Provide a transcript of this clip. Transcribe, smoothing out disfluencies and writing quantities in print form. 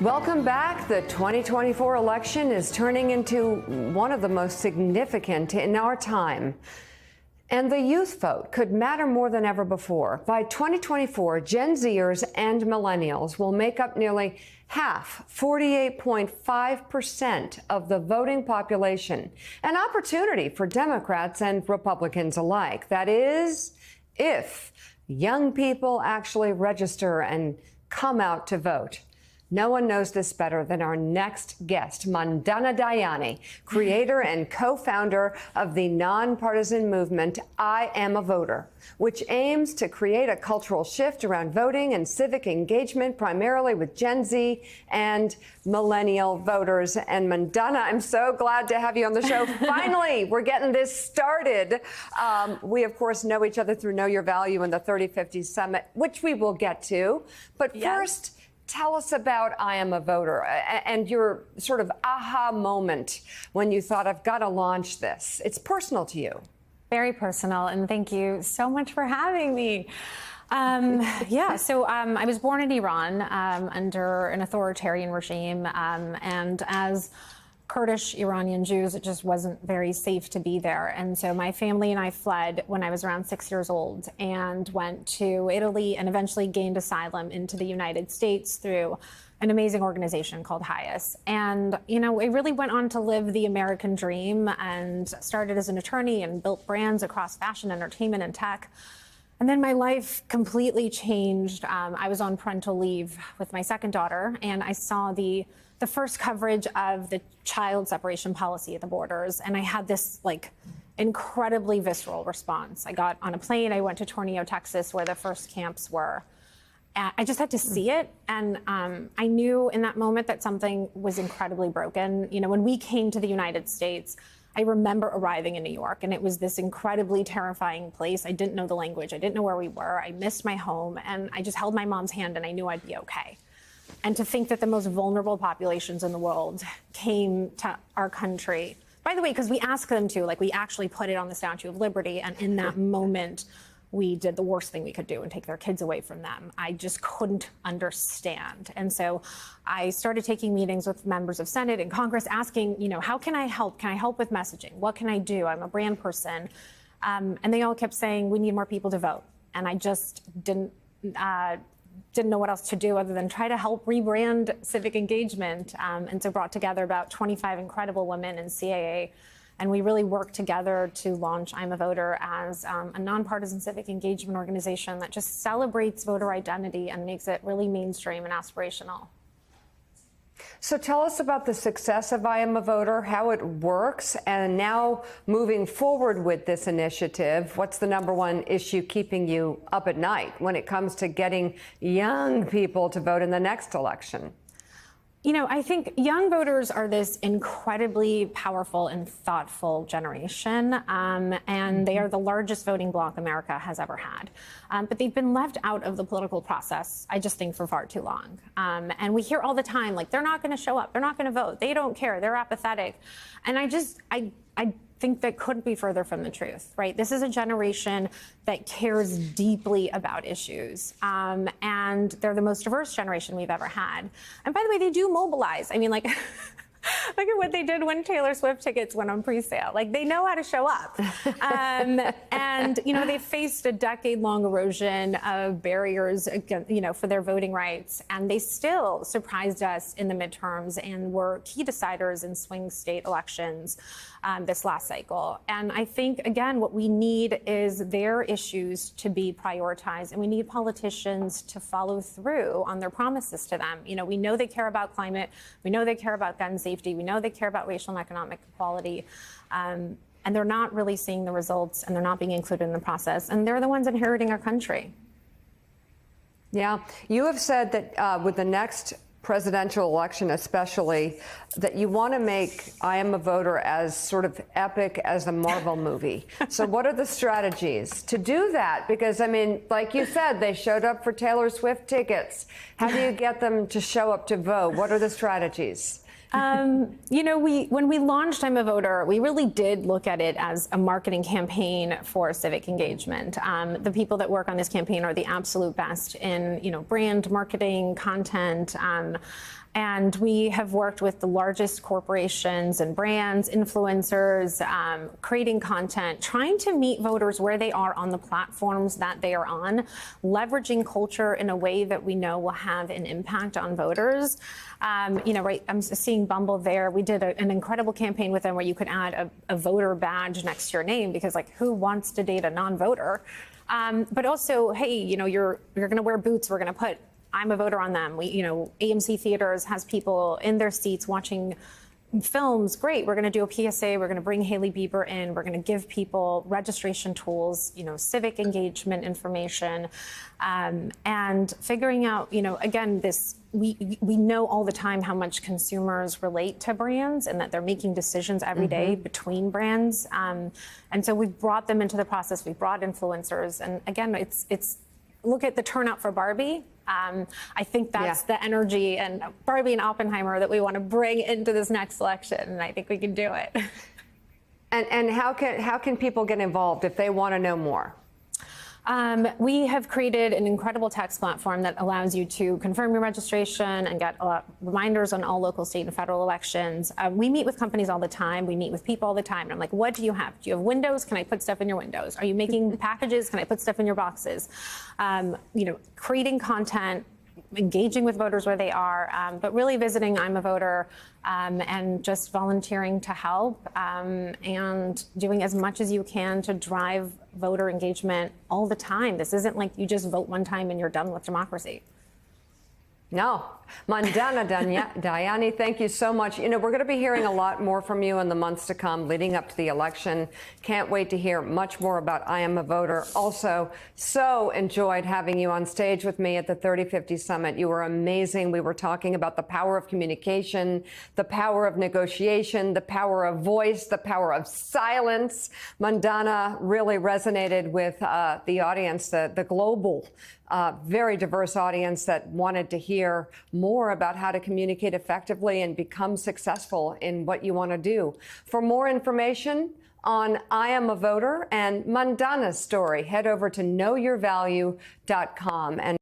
Welcome back. The 2024 election is turning into one of the most significant in our time. And the youth vote could matter more than ever before. By 2024, Gen Zers and millennials will make up nearly half, 48.5% of the voting population, an opportunity for Democrats and Republicans alike. That is, if young people actually register and come out to vote. No one knows this better than our next guest, Mandana Dayani, creator and co-founder of the nonpartisan movement I Am a Voter, which aims to create a cultural shift around voting and civic engagement, primarily with Gen Z and millennial voters. And Mandana, I'm so glad to have you on the show. Finally, we're getting this started. We, of course, know each other through Know Your Value and the 3050 Summit, which we will get to. But first, tell us about I Am a Voter and your sort of aha moment when you thought, I've got to launch this. It's personal to you. Very personal, and thank you so much for having me. I was born in Iran under an authoritarian regime, and as Kurdish Iranian Jews, it just wasn't very safe to be there. And so my family and I fled when I was around 6 years old and went to Italy and eventually gained asylum into the United States through an amazing organization called HIAS. And, you know, I really went on to live the American dream and started as an attorney and built brands across fashion, entertainment, and tech. And then my life completely changed. I was on parental leave with my second daughter, and I saw the first coverage of the child separation policy at the borders. And I had this incredibly visceral response. I got on a plane, I went to Tornillo, Texas, where the first camps were. I just had to see it. And I knew in that moment that something was incredibly broken. You know, when we came to the United States, I remember arriving in New York, and it was this incredibly terrifying place. I didn't know the language. I didn't know where we were. I missed my home, and I just held my mom's hand, and I knew I'd be okay. And to think that the most vulnerable populations in the world came to our country, by the way, because we asked them to, we actually put it on the Statue of Liberty, and in that moment, we did the worst thing we could do and take their kids away from them. I just couldn't understand. And so I started taking meetings with members of Senate and Congress asking, you know, how can I help? Can I help with messaging? What can I do? I'm a brand person. And they all kept saying, we need more people to vote. And I just didn't know what else to do other than try to help rebrand civic engagement. And so brought together about 25 incredible women in CAA. And we really worked together to launch I'm a Voter as a nonpartisan civic engagement organization that just celebrates voter identity and makes it really mainstream and aspirational. So tell us about the success of I Am a Voter, how it works, and now moving forward with this initiative, what's the number one issue keeping you up at night when it comes to getting young people to vote in the next election? You know, I think young voters are this incredibly powerful and thoughtful generation, and they are the largest voting bloc America has ever had. But they've been left out of the political process, I just think, for far too long. And we hear all the time, they're not going to show up, they're not going to vote, they don't care, they're apathetic. And I think that couldn't be further from the truth, right? This is a generation that cares deeply about issues, and they're the most diverse generation we've ever had. And by the way, they do mobilize. I mean, look at what they did when Taylor Swift tickets went on pre-sale. They know how to show up. And, you know, they faced a decade-long erosion of barriers, for their voting rights. And they still surprised us in the midterms and were key deciders in swing state elections this last cycle. And I think, again, what we need is their issues to be prioritized. And we need politicians to follow through on their promises to them. You know, we know they care about climate. We know they care about gun safety. We know they care about racial and economic equality. And they're not really seeing the results, and they're not being included in the process. And they're the ones inheriting our country. Yeah. You have said that with the next presidential election especially, that you want to make I Am a Voter as sort of epic as a Marvel movie. So what are the strategies to do that? Because, I mean, like you said, they showed up for Taylor Swift tickets. How do you get them to show up to vote? What are the strategies? You know, when we launched I'm a Voter, we really did look at it as a marketing campaign for civic engagement. The people that work on this campaign are the absolute best in, brand marketing, content, And we have worked with the largest corporations and brands, influencers, creating content, trying to meet voters where they are on the platforms that they are on, leveraging culture in a way that we know will have an impact on voters. Right, I'm seeing Bumble there. We did an incredible campaign with them where you could add a voter badge next to your name, because like, who wants to date a non-voter? But also, hey, you're going to wear boots. We're going to put I'm a voter on them. AMC Theaters has people in their seats watching films. Great. We're going to do a PSA. We're going to bring Hailey Bieber in. We're going to give people registration tools, civic engagement information, and figuring out, again, we know all the time how much consumers relate to brands and that they're making decisions every day between brands. And so we've brought them into the process. We've brought influencers. And again, it's look at the turnout for Barbie. I think that's the energy and Barbie and Oppenheimer that we want to bring into this next election, and I think we can do it. And how can people get involved if they want to know more? We have created an incredible text platform that allows you to confirm your registration and get reminders on all local, state, and federal elections. We meet with companies all the time. We meet with people all the time. And I'm like, what do you have? Do you have windows? Can I put stuff in your windows? Are you making packages? Can I put stuff in your boxes? Creating content, engaging with voters where they are, but really visiting I'm a Voter and just volunteering to help and doing as much as you can to drive voter engagement all the time. This isn't like you just vote one time and you're done with democracy. No. Mandana Dayani, thank you so much. We're going to be hearing a lot more from you in the months to come leading up to the election. Can't wait to hear much more about I Am a Voter. Also, so enjoyed having you on stage with me at the 3050 Summit. You were amazing. We were talking about the power of communication, the power of negotiation, the power of voice, the power of silence. Mandana really resonated with the audience, the global very diverse audience that wanted to hear more about how to communicate effectively and become successful in what you want to do. For more information on I Am a Voter and Mandana's story, head over to knowyourvalue.com.